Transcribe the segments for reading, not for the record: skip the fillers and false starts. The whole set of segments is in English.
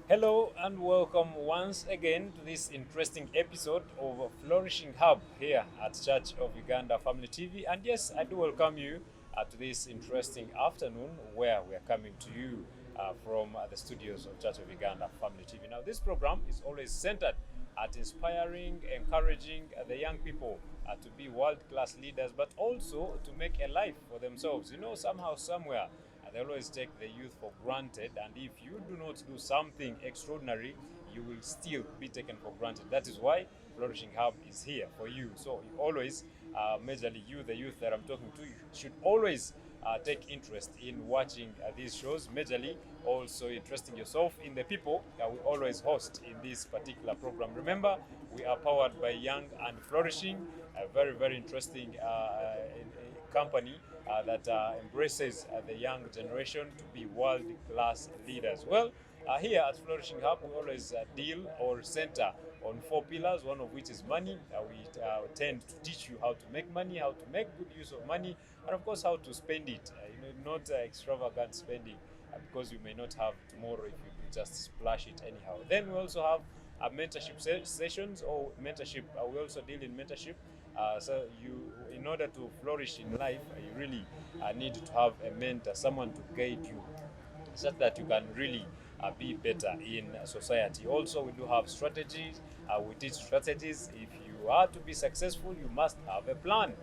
Hello and welcome once again to this interesting episode of Flourishing Hub here at Church of Uganda Family TV. And yes, I do welcome you to this interesting afternoon where we are coming to you from the studios of Church of Uganda Family TV. Now, this program is always centered at inspiring, encouraging the young people to be world-class leaders, but also to make a life for themselves. Somehow, somewhere, they always take the youth for granted, and if you do not do something extraordinary, you will still be taken for granted. That is why Flourishing Hub is here for you. So you always, majorly you, the youth that I'm talking to, you should always take interest in watching these shows. Majorly, also interesting yourself in the people that we always host in this particular program. Remember, we are powered by Young and Flourishing, a very, very interesting company that embraces the young generation to be world-class leaders. Well, here at Flourishing Hub, we always deal or center on four pillars, one of which is money. We tend to teach you how to make money, how to make good use of money, and of course, how to spend it. Not extravagant spending, because you may not have tomorrow if you just splash it anyhow. Then we also have mentorship sessions or mentorship. We also deal in mentorship. So in order to flourish in life, you really need to have a mentor, someone to guide you, such that you can really be better in society. Also, we do have strategies. We teach strategies. If you are to be successful, you must have a plan,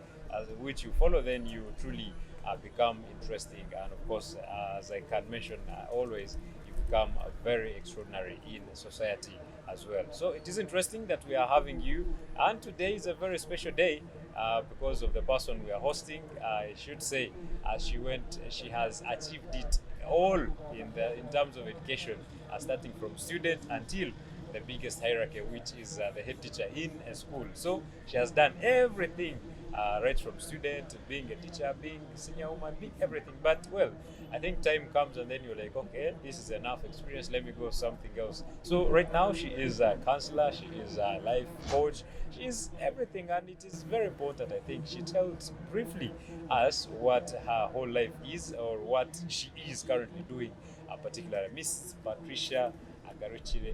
which you follow. Then you truly become interesting, and of course, as I can mention always, you become very extraordinary in society as well. So it is interesting that we are having you, and today is a very special day because of the person we are hosting. I should say, she has achieved it all in terms of education, starting from student until the biggest hierarchy, which is the head teacher in a school. So she has done everything, right from student, being a teacher, being senior woman, being everything. But well, I think time comes and then you're like, okay, this is enough experience. Let me go something else. So right now she is a counselor, she is a life coach, she is everything, and it is very important. I think she tells briefly us what her whole life is or what she is currently doing, particularly Miss Patricia Agarukire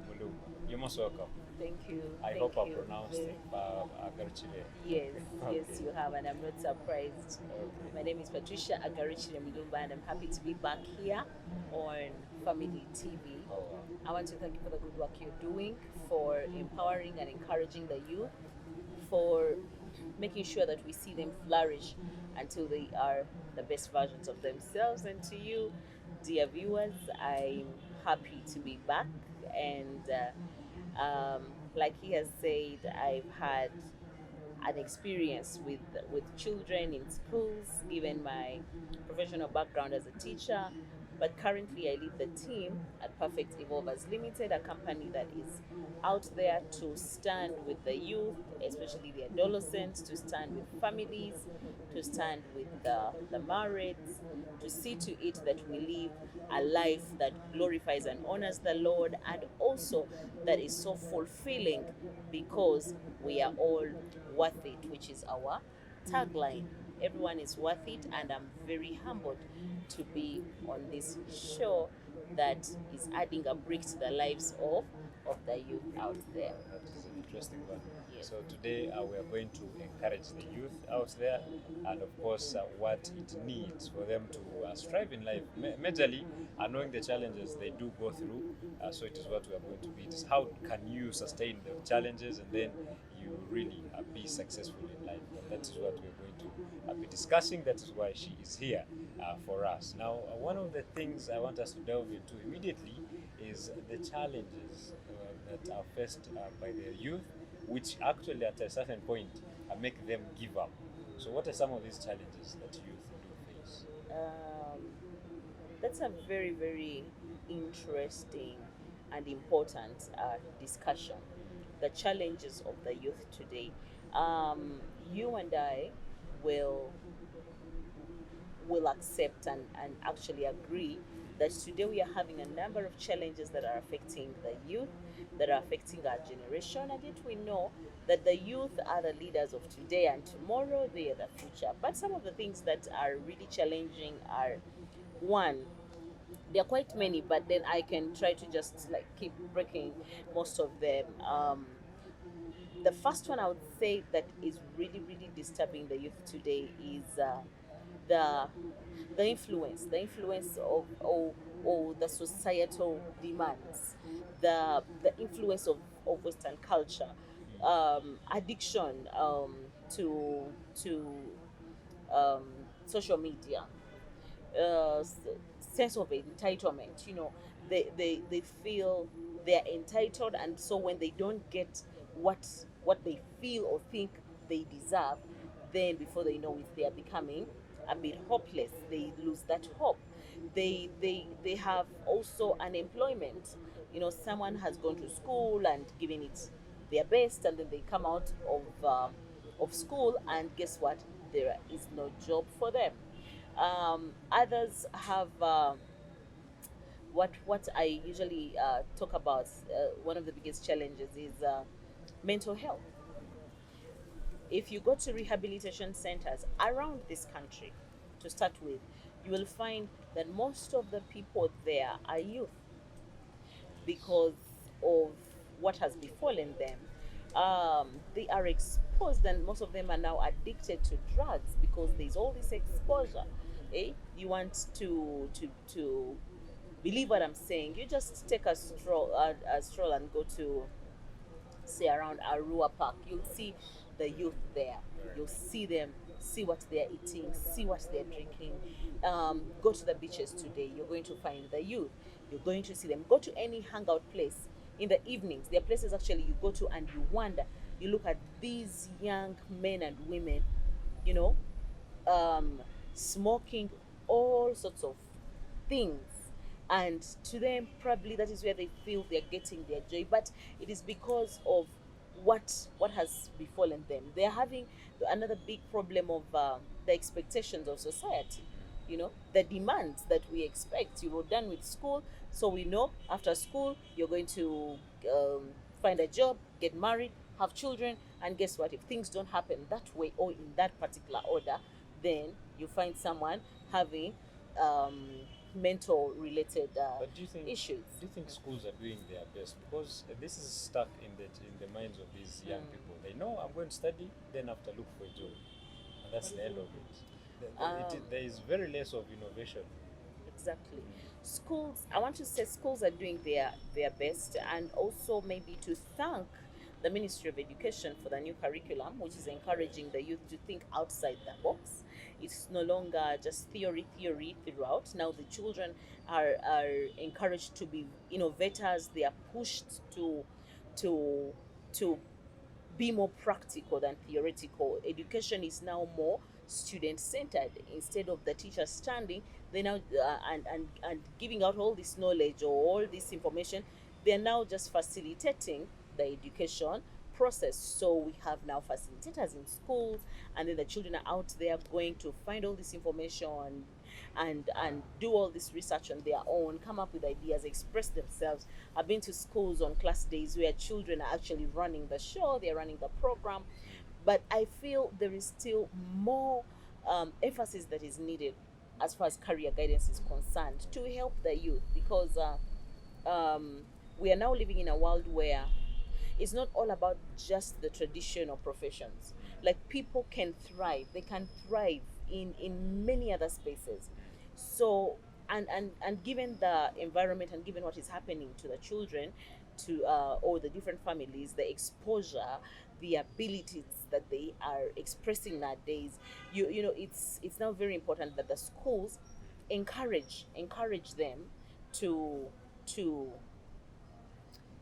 Mulumba. You're most welcome. Thank you. I Thank hope I you. pronounced it Agarukire. Yes, Okay. yes, you have, and I'm not surprised. Okay. My name is Patricia Agarukire Mulumba, and I'm happy to be back here on Family TV. Oh, wow. I want to thank you for the good work you're doing, for empowering and encouraging the youth, for making sure that we see them flourish until they are the best versions of themselves. And to you, dear viewers, I'm happy to be back. And like he has said, I've had an experience with children in schools, given my professional background as a teacher. But currently, I lead the team at Perfect Evolvers Limited, a company that is out there to stand with the youth, especially the adolescents, to stand with families, to stand with the married, to see to it that we live a life that glorifies and honors the Lord, and also that is so fulfilling because we are all worth it, which is our tagline. Everyone is worth it, and I'm very humbled to be on this show that is adding a brick to the lives of the youth out there. That is an interesting one. Yes. So today we are going to encourage the youth out there, and of course what it needs for them to strive in life. Majorly, knowing the challenges they do go through. So it is what we are going to be. It is how can you sustain the challenges and then you really be successful in life. And that is what we are going to be discussing. That is why she is here for us. Now, one of the things I want us to delve into immediately is the challenges that are faced by the youth, which actually at a certain point make them give up. So what are some of these challenges that youth do face? That's a very, very interesting and important discussion. The challenges of the youth today. You and I will will accept and actually agree that today we are having a number of challenges that are affecting the youth, that are affecting our generation, and yet we know that the youth are the leaders of today and tomorrow, they are the future. But some of the things that are really challenging are: one, There are quite many, but then I can try to just like keep breaking most of them. The first one I would say that is really, really disturbing the youth today is the the influence of or the societal demands, the influence of Western culture, addiction to um, social media, sense of entitlement. They feel they're entitled, and so when they don't get what what they feel or think they deserve, then before they know it, they are becoming a bit hopeless. They lose that hope. They have also unemployment. Someone has gone to school and given it their best, and then they come out of school, and guess what? There is no job for them. Others have what I usually talk about. One of the biggest challenges is mental health. If you go to rehabilitation centers around this country, to start with, you will find that most of the people there are youth because of what has befallen them. They are exposed, and most of them are now addicted to drugs because there's all this exposure. You want to believe what I'm saying? You just take a stroll and go to, say, around Arua Park. You'll see the youth there. You'll see them, see what they're eating, see what they're drinking. Go to the beaches today. You're going to find the youth. You're going to see them. Go to any hangout place in the evenings. There are places actually you go to and you wonder. You look at these young men and women, you know, um, smoking all sorts of things, and to them probably that is where they feel they're getting their joy, but it is because of what has befallen them. They're having another big problem of the expectations of society. The demands that we expect. You were done with school, so we know after school you're going to find a job, get married, have children, and guess what? If things don't happen that way or in that particular order, then you find someone having um, mental related But do you think issues. schools are doing their best? Because this is stuck in the minds of these young people. They know I'm going to study, then after look for a job, and that's the end of it. There is very less of innovation. Exactly. Schools, I want to say schools are doing their best, and also maybe to thank the Ministry of Education for the new curriculum, which is encouraging the youth to think outside the box. It's no longer just theory throughout. Now the children are encouraged to be innovators. They are pushed to to be more practical than theoretical. Education is now more student centered. Instead of the teacher standing, they now and giving out all this knowledge or all this information, they're now just facilitating the education process. So we have now facilitators in schools, and then the children are out there going to find all this information and do all this research on their own, come up with ideas, express themselves. I've been to schools on class days where children are actually running the show, they're running the program, but I feel there is still more emphasis that is needed as far as career guidance is concerned to help the youth, because we are now living in a world where it's not all about just the traditional professions. Like, people can thrive, they can thrive in many other spaces. So, and given the environment and given what is happening to the children, to or the different families, the exposure, the abilities that they are expressing nowadays, it's now very important that the schools encourage them to to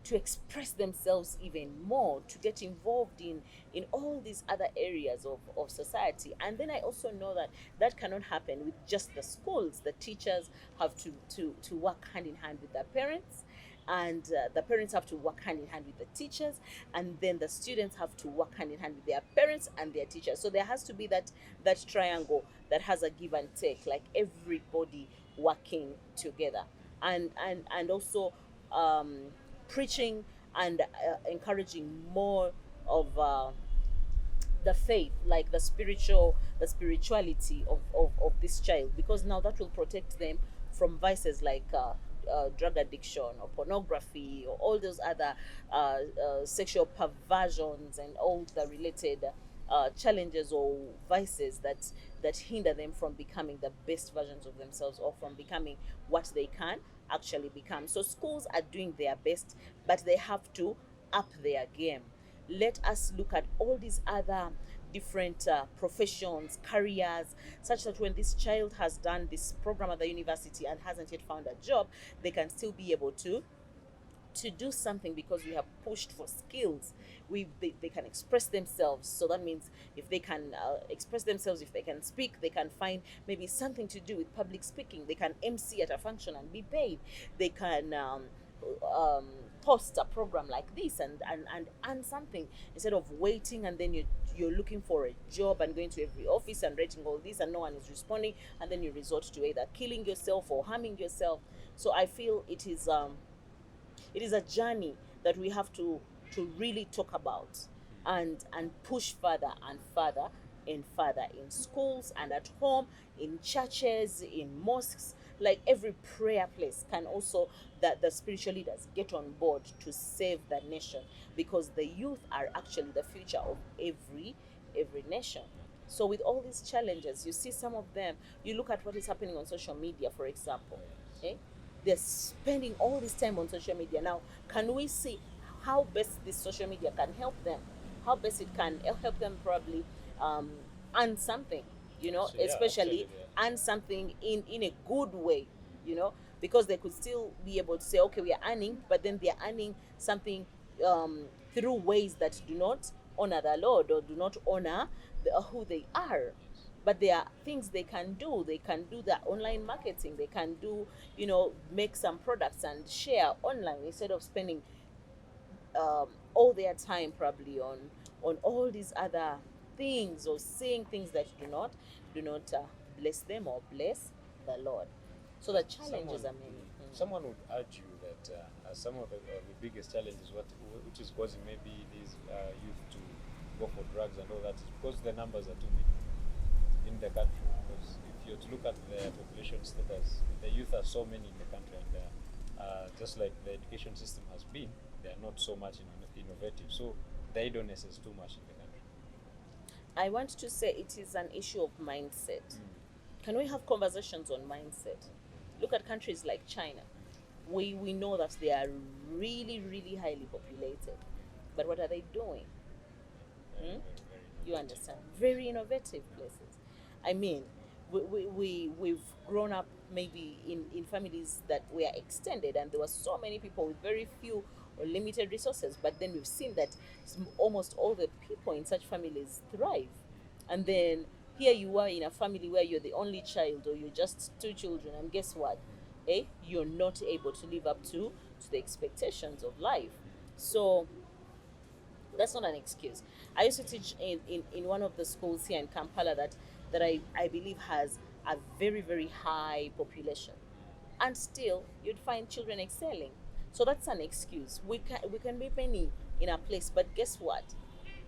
to express themselves even more, to get involved in all these other areas of society. And then I also know that that cannot happen with just the schools. The teachers have to work hand in hand with their parents, and the parents have to work hand in hand with the teachers, and then the students have to work hand in hand with their parents and their teachers. So there has to be that triangle that has a give and take, like everybody working together, and also um, preaching and encouraging more of the faith, like the spirituality of this child, because now that will protect them from vices like drug addiction or pornography or all those other sexual perversions and all the related challenges or vices that hinder them from becoming the best versions of themselves or from becoming what they can actually become. So schools are doing their best, but they have to up their game. Let us look at all these other different professions, careers, such that when this child has done this program at the university and hasn't yet found a job, they can still be able to do something because we have pushed for skills. They can express themselves. So that means if they can express themselves, if they can speak, they can find maybe something to do with public speaking. They can MC at a function and be paid. They can um, post a program like this and earn something instead of waiting, and then you're looking for a job and going to every office and writing all this and no one is responding, and then you resort to either killing yourself or harming yourself. So I feel it is a journey that we have to really talk about and push further and further and further in schools and at home, in churches, in mosques, like every prayer place can also, that the spiritual leaders get on board to save the nation, because the youth are actually the future of every nation. So with all these challenges, you see some of them, you look at what is happening on social media, for example. Okay, they're spending all this time on social media. Now, can we see how best this social media can help them? How best it can help them probably um, earn something, So, yeah, especially actually, yeah. earn something in a good way, because they could still be able to say, okay, we are earning, but then they are earning something through ways that do not honor the Lord or do not honor who they are. But there are things they can do. They can do the online marketing. They can do, make some products and share online instead of spending all their time probably on all these other things or saying things that do not bless them or bless the Lord. So the challenges are many. Someone would argue that some of the biggest challenges, which is causing maybe these youth to go for drugs and all that, is because the numbers are too many in the country. Because if you're to look at the population status, the youth are so many in the country, and just like the education system has been, they are not so much innovative. So the idleness is too much in the country. I want to say it is an issue of mindset. Can we have conversations on mindset? Look at countries like China. We know that they are really, really highly populated. But what are they doing? You understand? Very innovative places. I mean, we've grown up maybe in families that were extended, and there were so many people with very few or limited resources, but then we've seen that almost all the people in such families thrive. And then here you are in a family where you're the only child or you're just two children, and guess what? You're not able to live up to the expectations of life. So that's not an excuse. I used to teach in one of the schools here in Kampala that I believe has a very, very high population. And still you'd find children excelling. So that's an excuse. We can be many in a place, but guess what?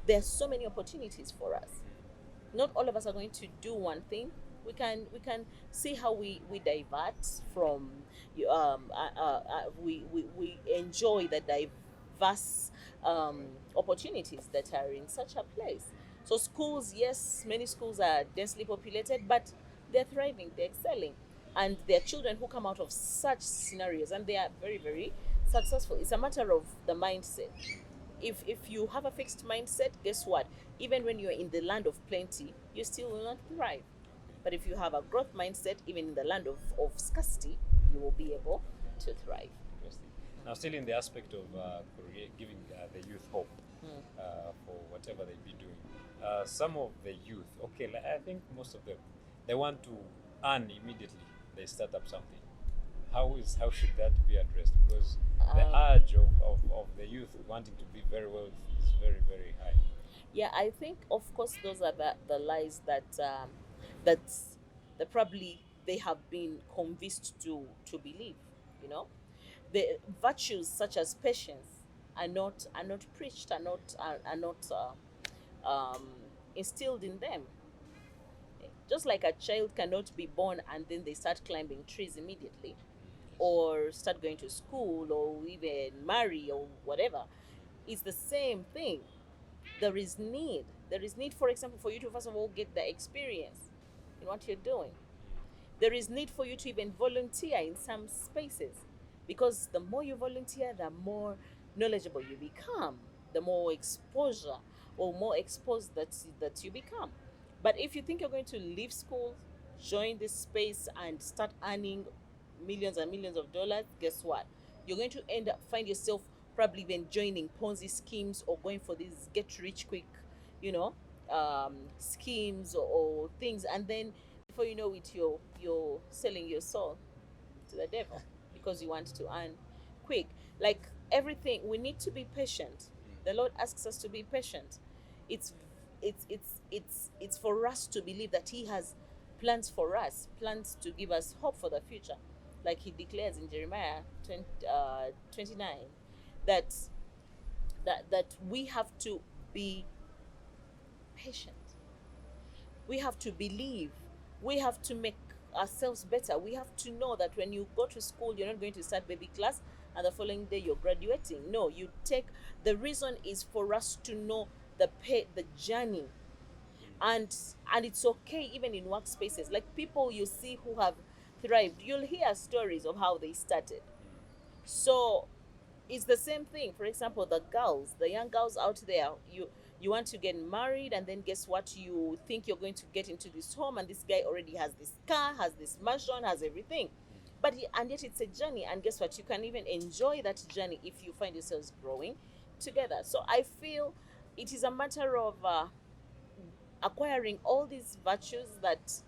There's so many opportunities for us. Not all of us are going to do one thing. We can see how we divert from we enjoy the diverse opportunities that are in such a place. So schools, yes, many schools are densely populated, but they're thriving, they're excelling, and there are children who come out of such scenarios and they are very, very successful. It's a matter of the mindset. If you have a fixed mindset, guess what? Even when you're in the land of plenty, you still will not thrive. But if you have a growth mindset, even in the land of scarcity, you will be able to thrive. Interesting. Now, still in the aspect of giving the youth hope for whatever they be doing, some of the youth, okay, I think most of them, they want to earn immediately. They start up something. How should that be addressed? Because the urge of the youth wanting to be very wealthy is very, very high. Yeah, I think of course those are the lies that probably they have been convinced to believe. You know, the virtues such as patience are not preached, are not um, instilled in them. Just like a child cannot be born and then they start climbing trees immediately, or start going to school, or even marry, or whatever. It's the same thing. There is need, for example, for you to first of all get the experience in what you're doing. There is need for you to even volunteer in some spaces, because the more you volunteer, the more knowledgeable you become, the more exposure or more exposed that you become. But if you think you're going to leave school, join this space and start earning millions and millions of dollars, guess what? You're going to find yourself probably even joining Ponzi schemes, or going for these get rich quick, you know, schemes, or things, and then before you know it, you're selling your soul to the devil because you want to earn quick. Like everything, we need to be patient. The Lord asks us to be patient. It's it's for us to believe that He has plans for us, plans to give us hope for the future, like He declares in Jeremiah 29, that we have to be patient. We have to believe. We have to make ourselves better. We have to know that when you go to school, you're not going to start baby class and the following day you're graduating. No, you take, the reason is for us to know the journey. And it's okay even in workspaces. Like people you see who have thrived, you'll hear stories of how they started. So it's the same thing. For example, the young girls out there, you want to get married, and then guess what? You think you're going to get into this home, and this guy already has this car, has this mansion, has everything. And yet it's a journey, and guess what? You can even enjoy that journey if you find yourselves growing together. So I feel it is a matter of acquiring all these virtues that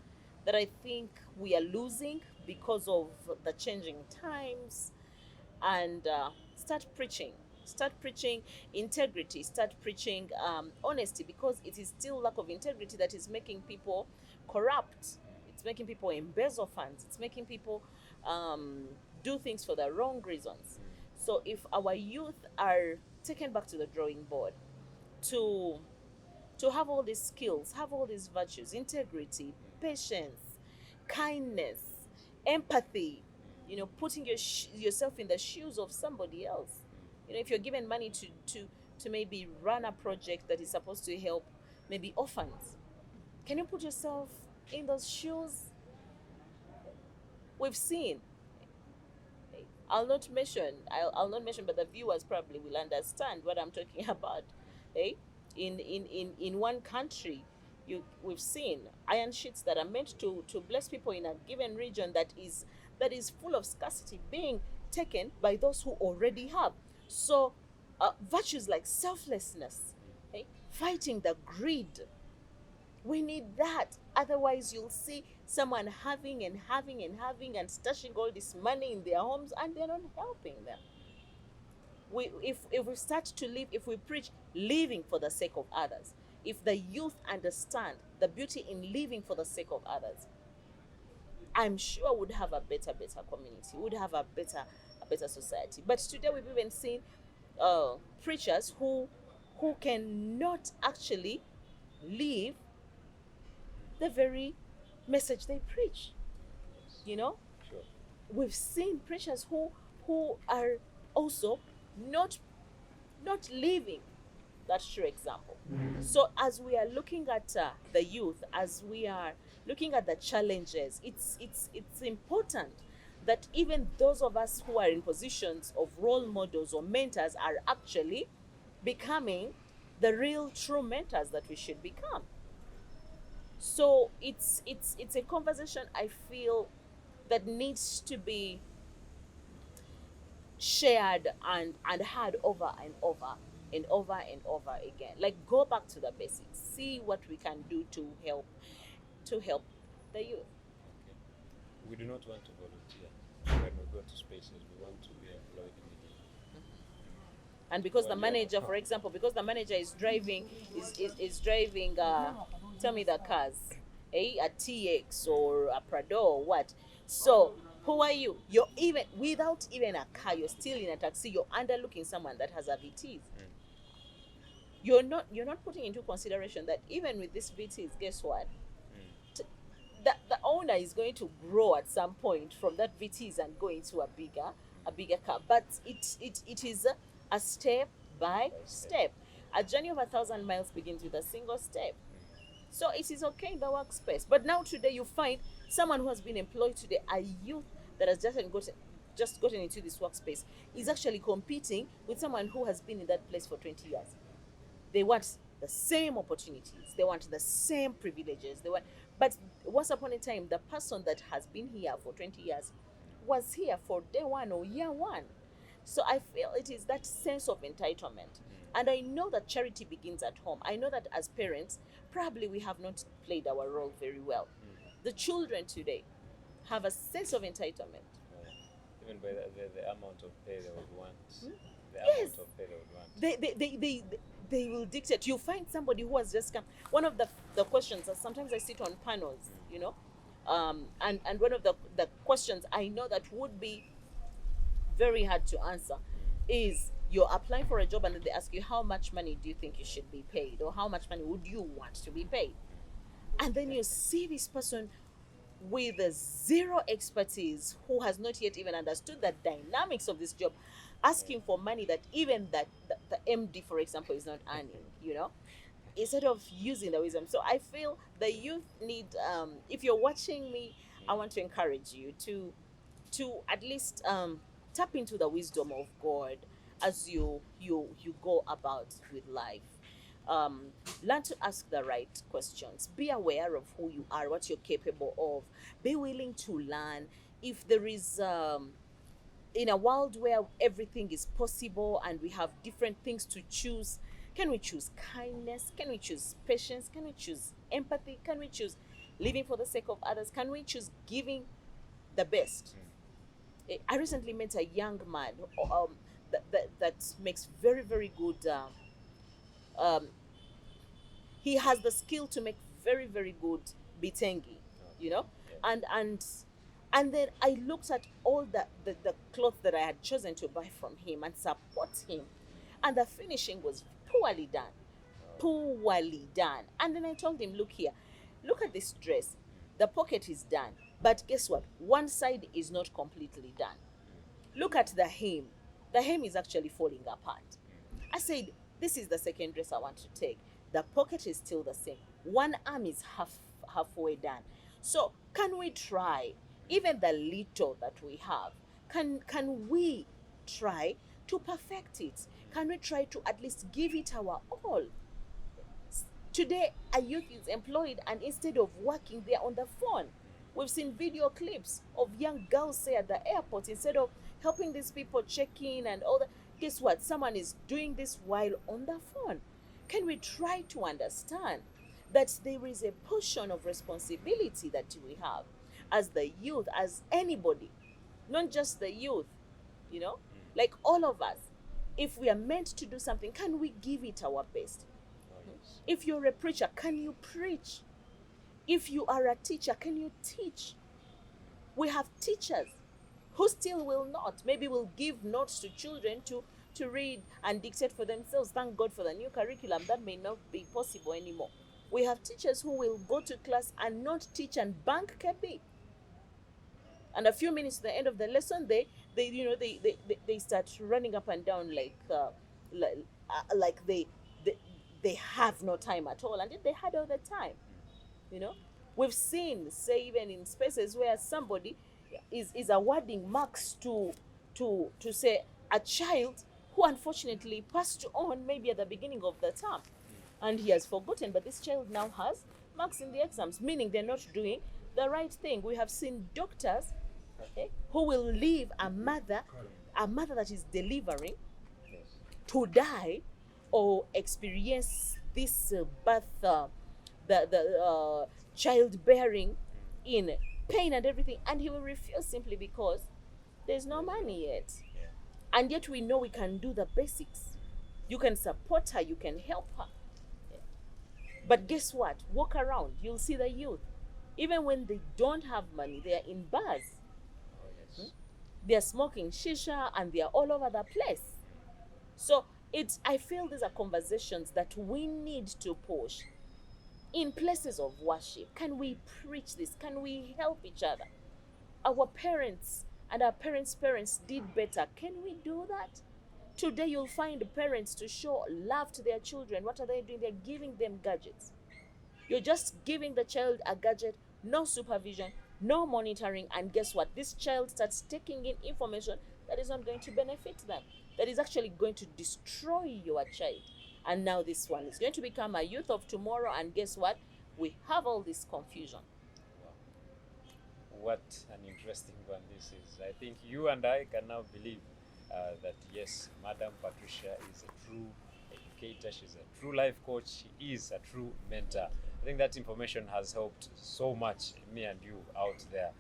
I think we are losing because of the changing times, and start preaching integrity, start preaching honesty, because it is still lack of integrity that is making people corrupt. It's making people embezzle funds. It's making people do things for the wrong reasons. So if our youth are taken back to the drawing board, to have all these skills, have all these virtues: integrity, patience, kindness, empathy, putting yourself in the shoes of somebody else. If you're given money to maybe run a project that is supposed to help maybe orphans, can you put yourself in those shoes? We've seen, I'll not mention, but the viewers probably will understand what I'm talking about. In one country, we've seen iron sheets that are meant to bless people in a given region that is full of scarcity being taken by those who already have. So virtues like selflessness, fighting the greed, we need that. Otherwise you'll see someone having and stashing all this money in their homes, and they're not helping them. If we start to live, if we preach living for the sake of others, if the youth understand the beauty in living for the sake of others, I'm sure we'd have a better community, would have a better society. But today we've even seen preachers who cannot actually live the very message they preach. Sure. We've seen preachers who are also not living that true example. So as we are looking at the youth, as we are looking at the challenges, it's important that even those of us who are in positions of role models or mentors are actually becoming the real true mentors that we should become. So it's a conversation I feel that needs to be shared and heard over and over again. Like, go back to the basics, see what we can do to help the youth. Okay. We do not want to volunteer when we go to spaces. We want to be employed immediately. And because the manager, for example, is driving tell me the cars, a TX or a Prado or what. So who are you? You're even without even a car, you're still in a taxi, you're underlooking someone that has a VTs. You're not putting into consideration that even with this VTs, guess what? the owner is going to grow at some point from that VTs and go into a bigger car. But it is a step by step. A journey of 1,000 miles begins with a single step. So it is okay in the workspace. But now today you find someone who has been employed today, a youth that has just gotten into this workspace, is actually competing with someone who has been in that place for 20 years. They want the same opportunities, they want the same privileges, but once upon a time, the person that has been here for 20 years was here for day one or year one. So I feel it is that sense of entitlement. And I know that charity begins at home. I know that as parents, probably we have not played our role very well. The children today have a sense of entitlement. Even by the amount of pay they would want. The Yes. amount of pay they would want. They will dictate. You find somebody who has just come. One of the questions, sometimes I sit on panels, and one of the questions I know that would be very hard to answer is, you're applying for a job and they ask you, how much money do you think you should be paid, or how much money would you want to be paid? And then you see this person with a zero expertise, who has not yet even understood the dynamics of this job, asking for money that even the MD, for example, is not earning, instead of using the wisdom. So I feel the youth need, if you're watching me, I want to encourage you to at least tap into the wisdom of God as you go about with life. Learn to ask the right questions. Be aware of who you are, what you're capable of. Be willing to learn. If there is, in a world where everything is possible and we have different things to choose, can we choose kindness? Can we choose patience? Can we choose empathy? Can we choose living for the sake of others? Can we choose giving the best? I recently met a young man that makes very, very good. He has the skill to make very, very good bitengi, and then I looked at all the clothes that I had chosen to buy from him and support him, and the finishing was poorly done. And then I told him, look here, look at this dress. The pocket is done, but guess what? One side is not completely done. Look at the hem. The hem is actually falling apart. I said, this is the second dress I want to take. The pocket is still the same. One arm is halfway done. So can we try, even the little that we have, can we try to perfect it? Can we try to at least give it our all? Today, a youth is employed, and instead of working, they're on the phone. We've seen video clips of young girls say at the airport, instead of helping these people check in and all that, guess what? Someone is doing this while on the phone. Can we try to understand that there is a portion of responsibility that we have as the youth, as anybody, not just the youth, like all of us? If we are meant to do something, can we give it our best? If you're a preacher, can you preach? If you are a teacher, can you teach? We have teachers who still will not. Maybe will give notes to children to read and dictate for themselves. Thank God for the new curriculum. That may not be possible anymore. We have teachers who will go to class and not teach and bank KP. And a few minutes to the end of the lesson, they start running up and down like they have no time at all, and yet they had all the time. We've seen, say, even in spaces where somebody is awarding marks to say a child who unfortunately passed on maybe at the beginning of the term, and he has forgotten, but this child now has marks in the exams, meaning they're not doing the right thing. We have seen doctors who will leave a mother that is delivering to die or experience this birth, the childbearing in pain and everything, and he will refuse simply because there's no money yet. And yet we know we can do the basics. You can support her, you can help her. But guess what? Walk around, you'll see the youth. Even when they don't have money, they are in bars. They are smoking shisha and they are all over the place. So I feel these are conversations that we need to push. In places of worship, can we preach this? Can we help each other? Our parents and our parents' parents did better. Can we do that? Today you'll find parents to show love to their children. What are they doing? They're giving them gadgets. You're just giving the child a gadget, no supervision, no monitoring, and guess what? This child starts taking in information that is not going to benefit them, that is actually going to destroy your child. And now this one is going to become a youth of tomorrow, and guess what? We have all this confusion. What an interesting one this is. I think you and I can now believe that yes, Madam Patricia is a true educator, she's a true life coach, she is a true mentor. I think that information has helped so much me and you out there.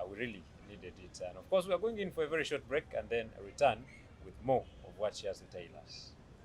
We really needed it. And of course, we are going in for a very short break and then return with more of what she has to tell us.